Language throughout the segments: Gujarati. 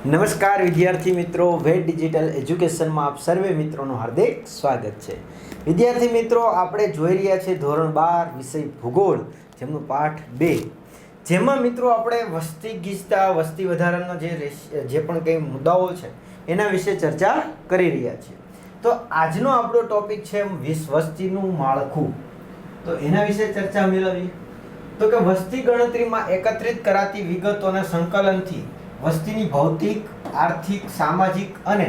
નમસ્કાર વિદ્યાર્થી મિત્રો, વેટ ડિજિટલ એજ્યુકેશનમાં આપ સર્વે મિત્રોનું હાર્દિક સ્વાગત છે. વિદ્યાર્થી મિત્રો, આપણે જોઈ રહ્યા છીએ ધોરણ 12 વિષય ભૂગોળ, જેમનું પાઠ 2, જેમાં મિત્રો આપણે વસ્તી ગીચતા, વસ્તી વધારાનો જે પણ કંઈ મુદ્દાઓ છે એના વિશે ચર્ચા કરી રહ્યા છીએ. તો આજનો આપણો ટોપિક છે વસ્તીનું માળખું. તો એના વિશે ચર્ચા મેળવીએ. તો કે વસ્તી ગણતરીમાં એકત્રિત કરાતી વિગતોના સંકલનથી વસ્તીની ભૌતિક, આર્થિક, સામાજિક અને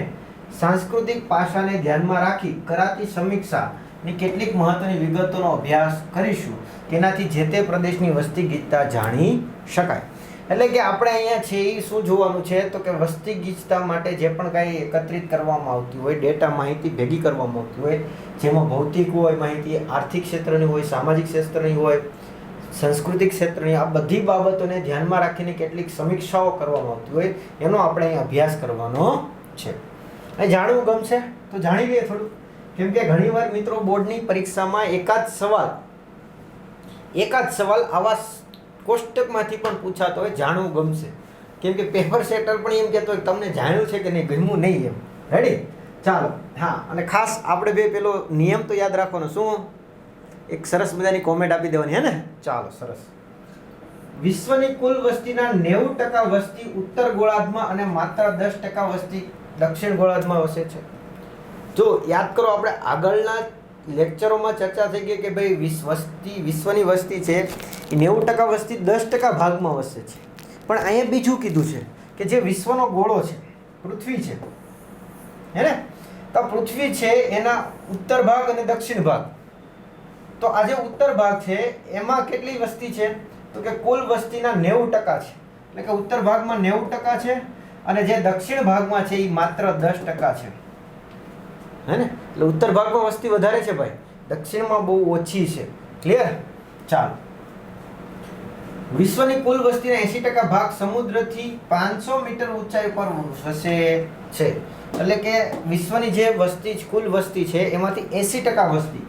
સાંસ્કૃતિક પાસાને ધ્યાનમાં રાખી કરાતી સમીક્ષાની કેટલીક મહત્વની વિગતોનો અભ્યાસ કરીશું. તેનાથી જે તે પ્રદેશની વસ્તી ગીચતા જાણી શકાય. એટલે કે આપણે અહીંયા છે એ શું જોવાનું છે, તો કે વસ્તી ગીચતા માટે જે પણ કાંઈ એકત્રિત કરવામાં આવતી હોય, ડેટા માહિતી ભેગી કરવામાં આવતી હોય, જેમાં ભૌતિક હોય માહિતી, આર્થિક ક્ષેત્રની હોય, સામાજિક ક્ષેત્રની હોય, સાંસ્કૃતિક ક્ષેત્રની, આ બધી બાબતોને ધ્યાનમાં રાખીને કેટલીક સમીક્ષાઓ કરવામાં આવતી હોય, એનો આપણે અહીં અભ્યાસ કરવાનો છે. અહીં જાણવું ગમશે તો જાણી લઈએ થોડું. કેમ કે ઘણીવાર મિત્રો બોર્ડની પરીક્ષામાં એકાદ સવાલ આવા કોષ્ટકમાંથી પણ પૂછાતો હોય, જાણવું ગમશે. કેમ કે પેપર સેટર પણ એમ કહેતો હોય તમને જાણ્યું છે કે નહીં, ગમ્યું નહીં એમ. રેડી? ચાલો. હા, અને ખાસ આપણે બે પેલો નિયમ તો યાદ રાખવાનો. શું? એક સરસ મજાની કોમેન્ટ આપી દેવાની, હે ને? ચાલો, સરસ. વિશ્વની કુલ વસ્તીના 90% વસ્તી ઉત્તર ગોળાર્ધમાં અને માત્ર 10% વસ્તી દક્ષિણ ગોળાર્ધમાં વસે છે. જો યાદ કરો, આપણે આગળના લેક્ચરોમાં ચર્ચા થઈ ગઈ કે ભાઈ વિશ્વની વસ્તી છે એ 90% વસ્તી 10% ભાગમાં વસે છે. પણ અહીંયા બીજું કીધું છે કે જે વિશ્વનો ગોળો છે, પૃથ્વી છે, હે ને? તો પૃથ્વી છે એના ઉત્તર ભાગ અને દક્ષિણ ભાગ. તો આ જે ઉત્તર ભાગ છે એમાં કેટલી વસ્તી છે, તો કે કુલ વસ્તીના 90% છે. એટલે કે ઉત્તર ભાગમાં 90% છે અને જે દક્ષિણ ભાગમાં છે એ માત્ર 10% છે, હે ને? એટલે ઉત્તર ભાગમાં વસ્તી વધારે છે ભાઈ, દક્ષિણમાં બહુ ઓછી છે. ક્લિયર? ચાલો. વિશ્વની કુલ વસ્તીના 80% ભાગ સમુદ્રથી 500 મીટર ઊંચાઈ પર વસે છે. એટલે કે વિશ્વની જે વસ્તી, કુલ વસ્તી છે એમાંથી 80% વસ્તી,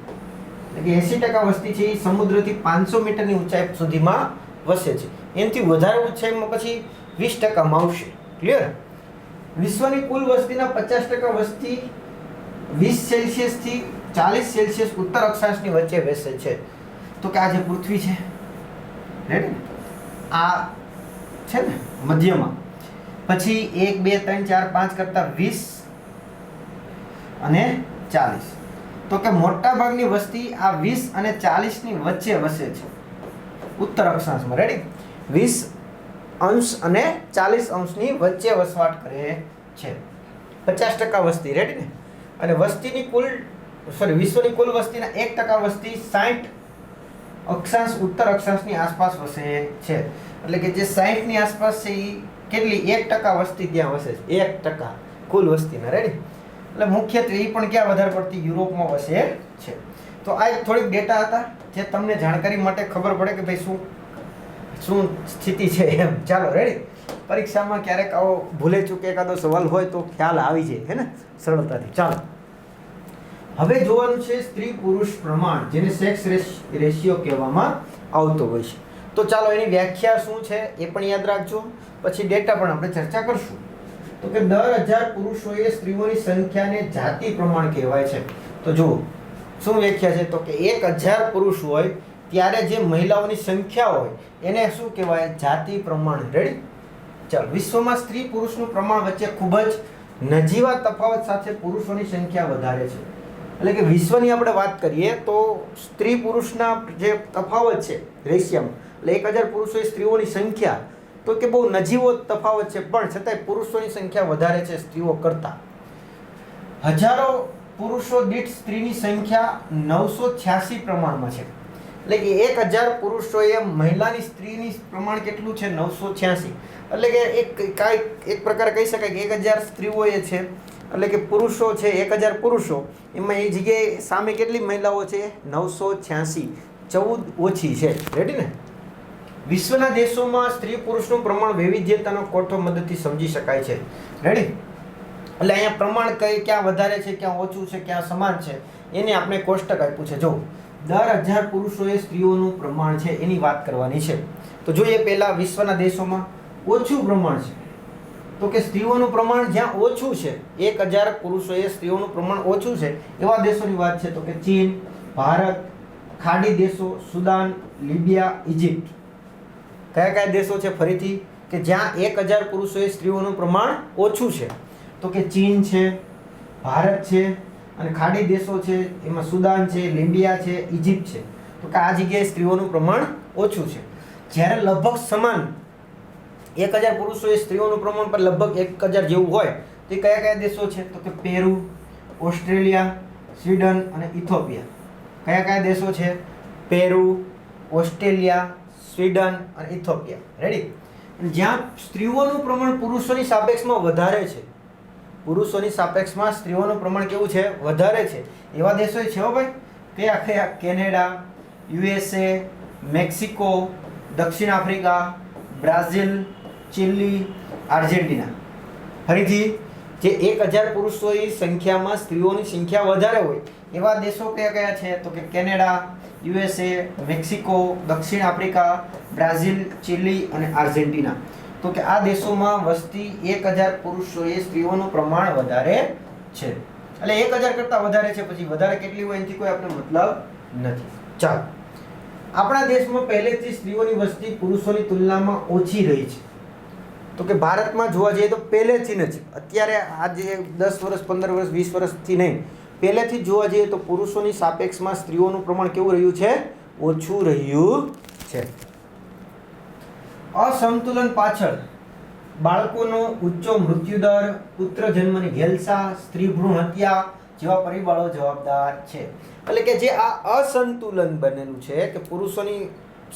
એટલે કે 80% વસ્તી છે એ સમુદ્રથી 500 મીટરની ઊંચાઈ સુધીમાં વસે છે. એનાથી વધારે ઊંચાઈમાં પછી 20%માં આવશે. ક્લિયર? વિશ્વની કુલ વસ્તીના 50% વસ્તી 20 સેલ્સિયસથી 40 સેલ્સિયસ ઉત્તર અક્ષાંશની વચ્ચે બેસે છે. તો કે આ જે પૃથ્વી છે, રેડી, આ છે ને મધ્યમાં, પછી 1 2 3 4 5 કરતા 20 અને 40. તો કે મોટા ભાગની વસ્તી આ 20 અને 40 ની વચ્ચે વસે છે ઉત્તર અક્ષાંશમાં. રેડી? 20 અંશ અને 40 અંશની વચ્ચે વસવાટ કરે છે. 50% વસ્તી. રેડી ને? અને વિશ્વની કુલ વસ્તીના 1% વસ્તી 60 અક્ષાંશ ઉત્તર અક્ષાંશની આસપાસ વસે છે. એટલે કે જે 60 ની આસપાસ છે એ કેટલી? 1% વસ્તી ત્યાં વસે છે. 1% કુલ વસ્તીના. રેડી? એટલે મુખ્યત્વે એ પણ ક્યાં વધારે પડતી? યુરોપમાં વસે છે. તો આ થોડીક ડેટા હતા જે તમને જાણકારી માટે ખબર પડે કે ભાઈ શું સ્થિતિ છે એમ. ચાલો, રેડી? પરીક્ષામાં ક્યારેક આવો ભૂલે ચૂકે એકાદો સવાલ હોય તો ખ્યાલ આવી જાય, હે ને, સરળતાથી. ચાલો, હવે જોવાનું છે સ્ત્રી પુરુષ પ્રમાણ, જેને સેક્સ રેશિયો કહેવામાં આવતો હોય છે. તો ચાલો, એની વ્યાખ્યા શું છે એ પણ યાદ રાખજો, પછી ડેટા પણ આપણે ચર્ચા કરશું. તો કે દર 1000 પુરુષોએ સ્ત્રીઓની સંખ્યાને જાતિ પ્રમાણ કહેવાય છે. તો જુઓ શું વ્યાખ્યા છે, તો કે 1000 પુરુષ હોય ત્યારે જે મહિલાઓની સંખ્યા હોય એને શું કહેવાય? જાતિ પ્રમાણ. રેડી? ચાલો. વિશ્વમાં સ્ત્રી પુરુષનું પ્રમાણ વચ્ચે ખૂબ જ નજીવા તફાવત સાથે પુરુષોની સંખ્યા વધારે છે. એટલે કે વિશ્વની આપણે વાત કરીએ તો સ્ત્રી પુરુષના જે તફાવત છે રેશિયામાં, એટલે 1000 પુરુષોએ સ્ત્રીઓની સંખ્યા, તો કે બહુ નજીવો તફાવત છે, પણ છતાંય પુરુષોની સંખ્યા વધારે છે સ્ત્રીઓ કરતાં. હજારો પુરુષો દીઠ સ્ત્રીની સંખ્યા 986 પ્રમાણમાં છે. એટલે કે 1000 પુરુષોએ મહિલાની સ્ત્રીની પ્રમાણ કેટલું છે? 986. એટલે કે એક પ્રકારે કહી શકાય કે 1000 સ્ત્રીઓ છે, એટલે કે પુરુષો છે 1000 પુરુષો, એમાં એ જગ્યાએ સામે કેટલી મહિલાઓ છે? 986, 14 ઓછી છે. રેડી ને? વિશ્વના દેશોમાં સ્ત્રી પુરુષનું પ્રમાણ વૈવિધ્યતાનો કોઠો મદદથી સમજી શકાય છે. રેડી? એટલે અહીંયા પ્રમાણ ક્યાં વધારે છે, ક્યાં ઓછું છે, ક્યાં સમાન છે, એને આપણે કોષ્ટક આપ્યું છે. જો દર 1000 પુરુષોએ સ્ત્રીઓનું પ્રમાણ છે એની વાત કરવાની છે. તો જોઈએ પહેલા વિશ્વના દેશોમાં ઓછું પ્રમાણ છે. તો કે સ્ત્રીઓનું પ્રમાણ જ્યાં ઓછું છે, 1000 પુરુષોએ સ્ત્રીઓનું પ્રમાણ ઓછું છે એવા દેશોની વાત છે. તો કે ચીન, ભારત, ખાડી દેશો, સુદાન, લીબિયા, ઇજિપ્ત. કયા કયા દેશો છે ફરીથી કે જ્યાં 1000 પુરુષોએ સ્ત્રીઓનું પ્રમાણ ઓછું છે? તો કે ચીન છે, ભારત છે, અને ખાડી દેશો છે, એમાં સુદાન છે, લીબિયા છે, ઇજિપ્ત છે. તો કે આ જગ્યાએ સ્ત્રીઓનું પ્રમાણ ઓછું છે. જ્યારે લગભગ સમાન 1000 પુરુષોએ સ્ત્રીઓનું પ્રમાણ પર લગભગ 1000 જેવું હોય તો કયા કયા દેશો છે? તો કે પેરુ, ઓસ્ટ્રેલિયા, સ્વીડન અને ઇથોપિયા. કયા કયા દેશો છે? પેરુ, ઓસ્ટ્રેલિયા, સ્વીડન અને ઇથોપિયા. રેડી? જ્યાં સ્ત્રીઓનું પ્રમાણ પુરુષોની સાપેક્ષમાં વધારે છે, પુરુષોની સાપેક્ષમાં સ્ત્રીઓનું પ્રમાણ કેવું છે? વધારે છે. એવા દેશો છે હો ભાઈ. કયા કયા? કેનેડા, USA, મેક્સિકો, દક્ષિણ આફ્રિકા, બ્રાઝિલ, ચિલી, આર્જેન્ટિના. ફરીથી, જે 1000 પુરુષોની સંખ્યામાં સ્ત્રીઓની સંખ્યા વધારે હોય એવા દેશો કયા કયા છે? તો કે કેનેડા, USA, મેક્સિકો, દક્ષિણ આફ્રિકા, બ્રાઝિલ, ચિલી અને આર્જેન્ટિના. તો કે આ દેશોમાં વસ્તી 1000 પુરુષોએ સ્ત્રીઓનું પ્રમાણ વધારે છે. એટલે 1000 કરતાં વધારે છે, પછી વધારે કેટલી હોય એનાથી કોઈ આપણે મતલબ નથી. ચાલો, આપણા દેશમાં પહેલેથી સ્ત્રીઓની વસ્તી પુરુષોની તુલનામાં ઓછી રહી છે. તો કે ભારતમાં જોવા જઈએ તો પહેલેથી જ, અત્યારે આજે 10 વર્ષ, 15 વર્ષ, 20 વર્ષથી નહીં, પહેલેથી જ જોવા જઈએ તો પુરુષોની સાપેક્ષમાં સ્ત્રીઓનું પ્રમાણ કેવું રહ્યું છે? ઓછું રહ્યું છે. અસંતુલન પાછળ બાળકોનો ઊંચો મૃત્યુદર, પુત્ર જન્મની ઘેલસા, સ્ત્રી ભ્રૂણ હત્યા જેવા પરિબળો જવાબદાર છે. એટલે કે જે આ અસંતુલન બનેલું છે કે પુરુષોની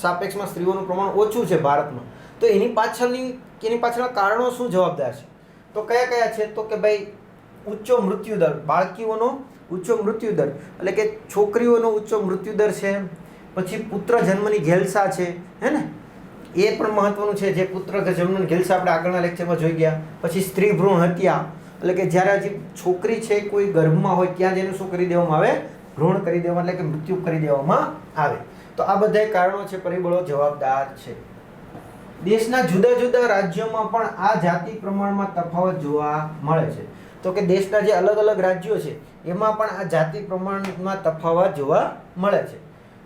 સાપેક્ષમાં સ્ત્રીઓનું પ્રમાણ ઓછું છે ભારતમાં, તો એની પાછળના કારણો શું જવાબદાર છે? તો કયા કયા છે? તો કે ભાઈ ઊંચો મૃત્યુદર, બાળકીઓનો ઊંચો મૃત્યુદર, એટલે કે છોકરીઓનો ઊંચો મૃત્યુદર છે. પછી પુત્ર જન્મની ઘેલસા છે, હે ને, એ પણ મહત્વનું છે. જે પુત્ર જન્મની ઘેલસા આપણે આગળના લેક્ચરમાં જોઈ ગયા. પછી સ્ત્રી ભ્રૂણ હત્યા, એટલે કે જ્યારે હજી છોકરી છે કોઈ ગર્ભમાં હોય ત્યાં જ એનું શું કરી દેવામાં આવે? ભ્રૂણ કરી દેવામાં, એટલે કે મૃત્યુ કરી દેવામાં આવે. તો આ બધા કારણો છે, પરિબળો જવાબદાર છે. દેશના જુદા જુદા રાજ્યોમાં પણ આ જાતિ પ્રમાણમાં તફાવત જોવા મળે છે. તો કે દેશના જે અલગ અલગ રાજ્યો છે એમાં પણ આ જાતિ પ્રમાણમાં તફાવત જોવા મળે છે.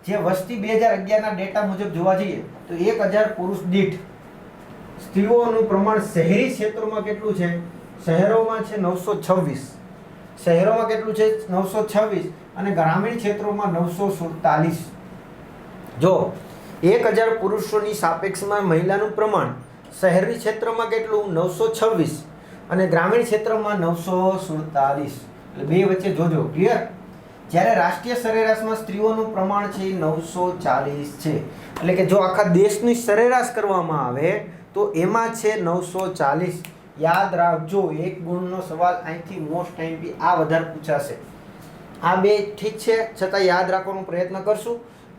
જે વસ્તી 2011ના ડેટા મુજબ જોવા જઈએ તો 1000 પુરુષ દીઠ સ્ત્રીઓનું પ્રમાણ શહેરી ક્ષેત્રોમાં કેટલું છે? શહેરોમાં છે 926. શહેરોમાં કેટલું છે? 926. અને ગ્રામીણ ક્ષેત્રોમાં 947. જો 1000 પુરુષોની સાપેક્ષમાં મહિલાનું પ્રમાણ શહેરી ક્ષેત્રમાં કેટલું? 926 અને ગ્રામીણ ક્ષેત્રમાં 947. એટલે બે વચ્ચે જોજો. ક્લિયર? જ્યારે રાષ્ટ્રીય સરેરાશમાં સ્ત્રીઓનું પ્રમાણ છે 940 છે. એટલે કે જો આખા દેશની સરેરાશ કરવામાં આવે તો એમાં છે 940. યાદ રાખજો, એક ગુણનો સવાલ અહીંથી મોસ્ટ ટાઈમ બી આ વધારે પૂછાશે. આ બે ઠીક છે, છતાં યાદ રાખવાનો પ્રયત્ન કરશું.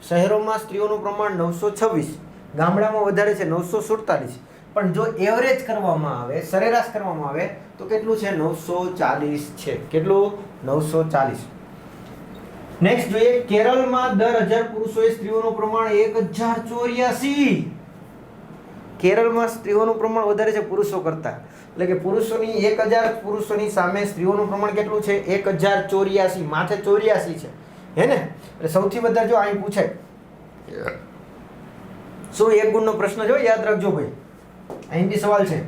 શહેરોમાં સ્ત્રીઓનું પ્રમાણ 926, ગામડામાં વધારે છે 947. પણ જો એવરેજ કરવામાં આવે, સરેરાશ કરવામાં આવે તો કેટલું છે? 940 છે. કેટલું? 940. નેક્સ્ટ જોઈએ, કેરળમાં દર 1000 પુરુષોએ સ્ત્રીઓનું પ્રમાણ 1084. કેરળમાં સ્ત્રીઓનું પ્રમાણ વધારે છે પુરુષો કરતાં. એટલે કે પુરુષોની 1000 પુરુષોની સામે સ્ત્રીઓનું પ્રમાણ કેટલું છે? 1084. માથે 84 છે, હે ને? એટલે સૌથી વધારે જો અહીં પૂછાય શું એક ગુણનો પ્રશ્ન જો યાદ રાખજો ભાઈ, અહીં બી સવાલ છે.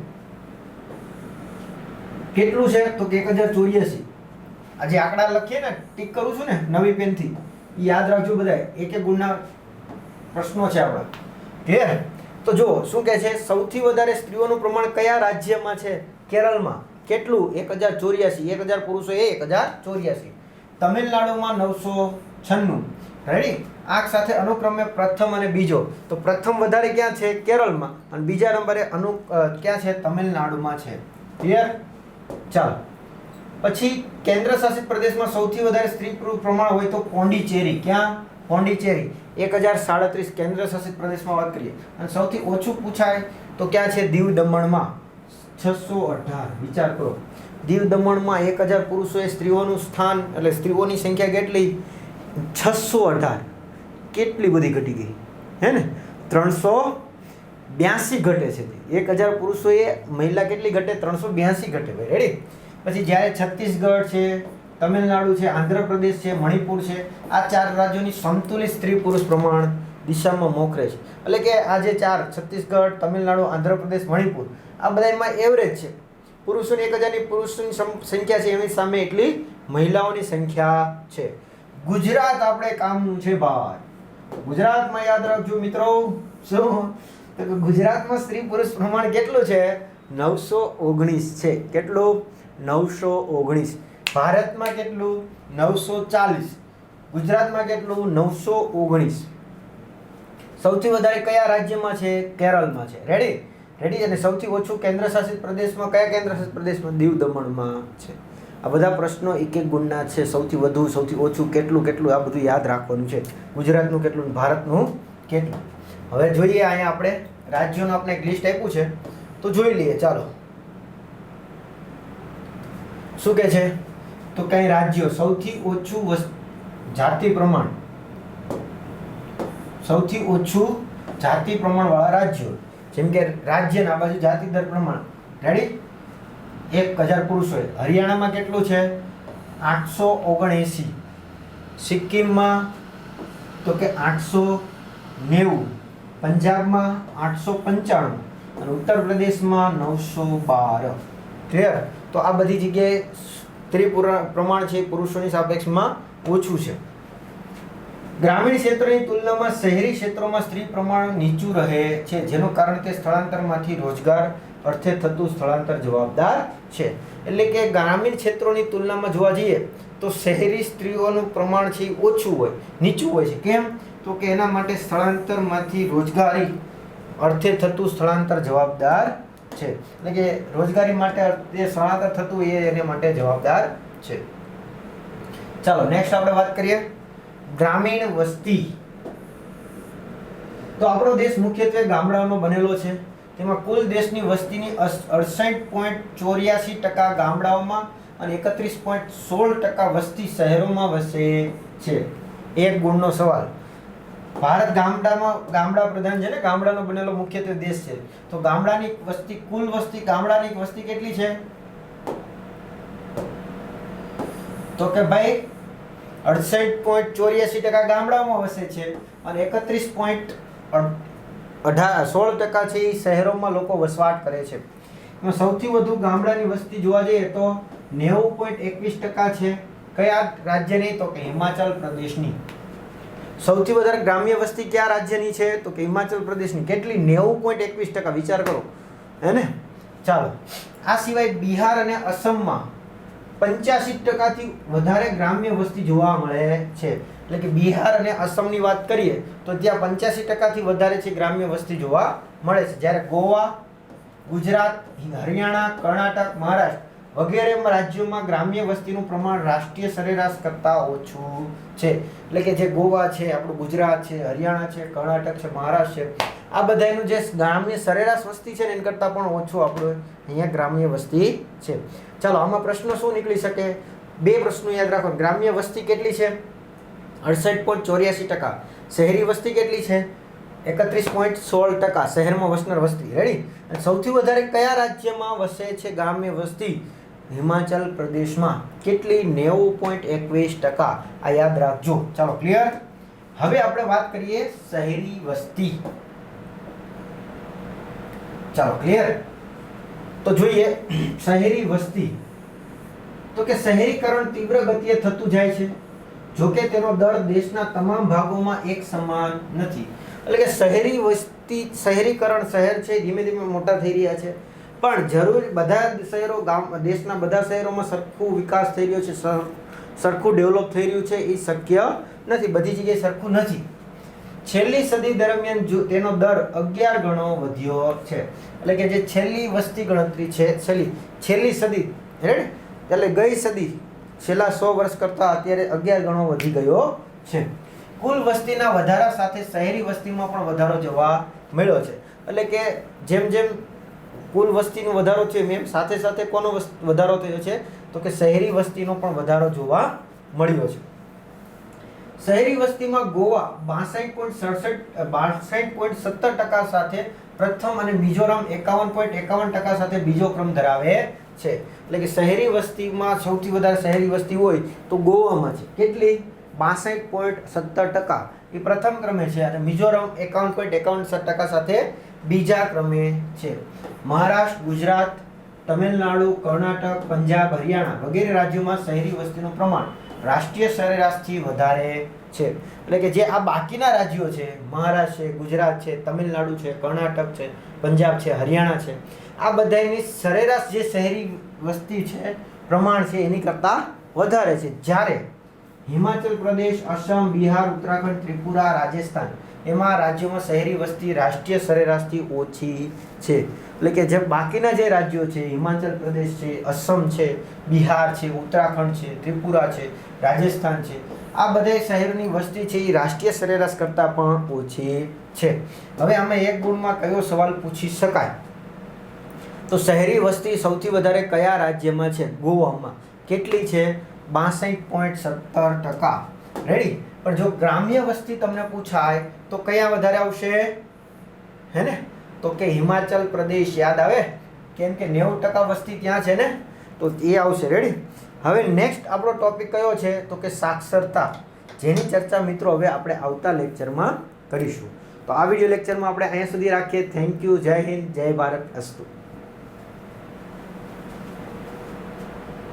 કેટલું છે? તો કે 1084. આ જે આંકડા લખીએ ને, ટીક કરું છું ને નવી પેનથી, એ યાદ રાખજો બધા. એક ગુણના પ્રશ્નો છે આપણા. ક્લિયર? તો જો શું કહે છે, સૌથી વધારે સ્ત્રીઓનું પ્રમાણ કયા રાજ્યમાં છે? કેરળમાં. કેટલું? 1084. 1000 પુરુષો 1084. તમિલનાડુમાં 996. રેડી? આંક સાથે અનુક્રમે પ્રથમ અને બીજો. તો પ્રથમ વધારે ક્યાં છે? કેરળમાં. અને બીજા નંબરે ક્યાં છે? તમિલનાડુમાં છે. ક્લિયર? ચાલો, પછી કેન્દ્ર શાસિત પ્રદેશમાં સૌથી વધારે સ્ત્રી પ્રમાણ હોય તો પોંડિચેરી. ક્યાં? પોંડિચેરી. 1037 કેન્દ્ર શાસિત પ્રદેશમાં વાત કરીએ. અને સૌથી ઓછું પૂછાય તો ક્યાં છે? દીવ દમણમાં 618. વિચાર કરો, દીવ દમણમાં 1000 પુરુષોએ સ્ત્રીઓનું સ્થાન, એટલે સ્ત્રીઓની સંખ્યા કેટલી? 618. કેટલી બધી ઘટી ગઈ, હે ને? 312 82 ઘટે છે. 1000 પુરુષોએ મહિલા કેટલી ઘટે? 382 ઘટે ભાઈ. રેડી? પછી જ્યારે છત્તીસગઢ છે, તમિલનાડુ છે, આંધ્રપ્રદેશ છે, મણિપુર છે, આ 4 રાજ્યોની સંતુલિત સ્ત્રી પુરુષ પ્રમાણ દિશામાં મોખરે છે. એટલે કે આ જે 4 છત્તીસગઢ, તમિલનાડુ, આંધ્રપ્રદેશ, મણિપુર આ બધામાં એવરેજ છે. પુરુષોની 1000ની પુરુષોની સંખ્યા છે એની સામે એટલી મહિલાઓની સંખ્યા છે. ગુજરાત આપણે કામનું છે ભાઈ. ગુજરાતમાં યાદ રાખજો મિત્રો, શું તો કે ગુજરાતમાં સ્ત્રી પુરુષ પ્રમાણ કેટલું છે? 919 છે. કેટલું? 919. ભારતમાં કેટલું? 940. ગુજરાતમાં કેટલું? 919. સૌથી વધારે કયા રાજ્યમાં છે? કેરળમાં છે. રેડી? અને સૌથી ઓછું કેન્દ્ર શાસિત પ્રદેશમાં કયા કેન્દ્ર શાસિત પ્રદેશમાં? દીવ દમણમાં છે. આ બધા પ્રશ્નો એક ગુણના છે. સૌથી વધુ, સૌથી ઓછું, કેટલું આ બધું યાદ રાખવાનું છે. ગુજરાતનું કેટલું, ભારતનું કેટલું. હવે જોઈએ અહીંયા આપણે રાજ્યોનું આપણે એક લિસ્ટ આપ્યું છે તો જોઈ લઈએ. ચાલો, શું કે છે? તો કઈ રાજ્યો સૌથી ઓછું જાતિ પ્રમાણ, સૌથી ઓછું જાતિ પ્રમાણ વાળા રાજ્યો, જેમ કે રાજ્યના બાજુ જાતિ દર પ્રમાણ. રેડી? 1000 પુરુષો. હરિયાણામાં કેટલું છે? 879. સિક્કિમમાં તો કે 890. પંજાબમાં 895 અને ઉત્તર પ્રદેશમાં 912. ક્લિયર? તો આ બધી જગ્યાએ સ્ત્રી પ્રમાણ છે પુરુષોની સાપેક્ષમાં ઓછું છે. ગ્રામીણ ક્ષેત્રોની તુલનામાં શહેરી ક્ષેત્રોમાં સ્ત્રી પ્રમાણ નીચું રહે છે, જેનું કારણ તે સ્થળાંતરમાંથી રોજગાર અર્થે થતું સ્થળાંતર જવાબદાર છે. એટલે કે ગ્રામીણ ક્ષેત્રોની તુલનામાં જોવા જઈએ તો શહેરી સ્ત્રીઓનું પ્રમાણ છે ઓછું હોય, નીચું હોય છે. કેમ? તો કે એના માટે સ્થળાંતરમાંથી રોજગારી અર્થે થતું સ્થળાંતર જવાબદાર છે. એટલે કે રોજગારી માટે જે સ્થળાંતર થતું એ એને માટે જવાબદાર છે. ચાલો નેક્સ્ટ આપણે વાત કરીએ ગ્રામીણ વસ્તી. તો આપણો દેશ મુખ્યત્વે ગામડાઓનો બનેલો છે. તેમાં કુલ દેશની વસ્તીની 68.84% ગામડાઓમાં અને 31.16% વસ્તી શહેરોમાં વસે છે. એક ગુણનો સવાલ. ભારત ગામડા પ્રધાન છે ને, ગામડાનો બનેલો મુખ્યત્વે દેશ છે. તો ગામડાની વસ્તી, કુલ વસ્તી, ગામડાની વસ્તી કેટલી છે? તો કે ભાઈ 68.84% ગામડામાં વસે છે અને 31.16% છે એ શહેરોમાં લોકો વસવાટ કરે છે. એમાં સૌથી વધુ ગામડાની વસ્તી જોવા જઈએ તો 90.21% છે. કયા રાજ્યની? તો કે હિમાચલ પ્રદેશની. સૌથી વધારે ગ્રામ્ય વસ્તી કયા રાજ્યની છે? તો કે હિમાચલ પ્રદેશની. કેટલી? 90.21%. વિચાર કરો, હે ને? ચાલો, આ સિવાય બિહાર અને અસમમાં 85%થી વધારે ગ્રામ્ય વસ્તી જોવા મળે છે. એટલે કે બિહાર અને અસમની વાત કરીએ તો ત્યાં 85%થી વધારે છે ગ્રામ્ય વસ્તી જોવા મળે છે. જ્યારે ગોવા, ગુજરાત, હરિયાણા, કર્ણાટક, મહારાષ્ટ્ર વગેરે રાજ્યોમાં ગ્રામ્ય વસ્તીનું પ્રમાણ રાષ્ટ્રીય સરેરાશ કરતાં ઓછું છે. એટલે કે જે ગોવા છે, આપણું ગુજરાત છે, હરિયાણા છે, કર્ણાટક છે, મહારાષ્ટ્ર છે, આ બધાનું જે ગ્રામ્ય સરેરાશ વસ્તી છે ને એના કરતાં પણ ઓછું આપણું અહીંયા ગ્રામ્ય વસ્તી છે. ચાલો, આમાં પ્રશ્ન શું નીકળી શકે? બે પ્રશ્નો યાદ રાખો. ગ્રામ્ય વસ્તી કેટલી છે? 68.84%. શહેરી વસ્તી કેટલી છે? 31.16% શહેરમાં વસનાર વસ્તી. રેડી? અને સૌથી વધારે કયા રાજ્યમાં વસે છે ગ્રામ્ય વસ્તી? હિમાચલ પ્રદેશમાં. કેટલી? 90.21%. આ યાદ રાખજો. ચાલો, ક્લિયર? હવે આપણે વાત કરીએ શહેરી વસ્તી. ચાલો, ક્લિયર? તો જોઈએ શહેરી વસ્તી. તો કે શહેરીકરણ તીવ્ર ગતિએ થતું જાય છે, જોકે તેનો દર દેશના તમામ ભાગોમાં એક સમાન નથી. એટલે કે શહેરી વસ્તી, શહેરીકરણ, શહેર છે ધીમે ધીમે મોટા થઈ રહ્યા છે, પણ જરૂર બધા શહેરો, દેશના બધા શહેરોમાં સરખું વિકાસ થઈ રહ્યો છે, સરખું ડેવલપ થઈ રહ્યું છે એ શક્ય નથી. બધી જગ્યાએ સરખું નથી. છેલ્લી સદી દરમિયાન તેનો દર 11 ગણો વધ્યો છે. એટલે કે જે છેલ્લી વસ્તી ગણતરી છે, છેલ્લી સદી, રાઈટ? એટલે ગઈ સદી, છેલ્લા 100 વર્ષ કરતાં અત્યારે 11 ગણો વધી ગયો છે. કુલ વસ્તીના વધારા સાથે શહેરી વસ્તીમાં પણ વધારો જોવા મળ્યો છે. એટલે કે જેમ જેમ કુલ વસ્તીનો વધારો થયો એમ સાથે સાથે કોનો વધારો થયો છે? તો કે શહેરી વસ્તીનો પણ વધારો જોવા મળ્યો છે. શહેરી વસ્તીમાં ગોવા 62.17% સાથે પ્રથમ અને મિઝોરમ 51.51% સાથે બીજો ક્રમ ધરાવે છે. એટલે કે શહેરી વસ્તીમાં સૌથી વધારે શહેરી વસ્તી હોય તો ગોવામાં છે. કેટલી? 62.17% એ પ્રથમ ક્રમે છે અને મિઝોરમ 51.51% સાથે બીજા ક્રમે છે. મહારાષ્ટ્ર, ગુજરાત, તમિલનાડુ, કર્ણાટક, પંજાબ, હરિયાણા વગેરે રાજ્યોમાં શહેરી વસ્તીનું પ્રમાણ રાષ્ટ્રીય સરેરાશથી વધારે છે. એટલે કે જે આ બાકીના રાજ્યો છે, મહારાષ્ટ્ર છે, ગુજરાત છે, તમિલનાડુ છે, કર્ણાટક છે, પંજાબ છે, હરિયાણા છે, આ બધાની સરેરાશ જે શહેરી વસ્તી છે પ્રમાણ છે એની કરતાં વધારે છે. જ્યારે હિમાચલ પ્રદેશ, અસમ, બિહાર, ઉત્તરાખંડ, ત્રિપુરા, રાજસ્થાન એમાં રાજ્યોમાં શહેરી વસ્તી રાષ્ટ્રીય સરેરાશથી ઓછી છે. એટલે કે જે બાકીના જે રાજ્યો છે, હિમાચલ પ્રદેશ છે, અસમ છે, બિહાર છે, ઉત્તરાખંડ છે, ત્રિપુરા છે, રાજસ્થાન છે, આ બધા શહેરોની વસ્તી છે એ રાષ્ટ્રીય સરેરાશ કરતાં પણ ઓછી છે. હવે આમાં એક ગુણમાં કયો સવાલ પૂછી શકાય? તો શહેરી વસ્તી સૌથી વધારે કયા રાજ્યમાં છે? ગોવામાં. કેટલી છે? 62.17%. રેડી? પણ જો ગ્રામ્ય વસ્તી તમને પૂછાય તો કયા વધારે આવશે? હે ને? તો કે હિમાચલ પ્રદેશ યાદ આવે, કેમ કે 90% વસ્તી ત્યાં છે ને, તો એ આવશે. રેડી? હવે નેક્સ્ટ આપણો ટોપિક કયો છે? તો કે સાક્ષરતા, જેની ચર્ચા મિત્રો હવે આપણે આવતા લેક્ચરમાં કરીશું. તો આ વિડિયો લેક્ચરમાં આપણે અહીંયા સુધી રાખીએ. Thank you. જય હિન્દ, જય ભારત. અસ્તુ.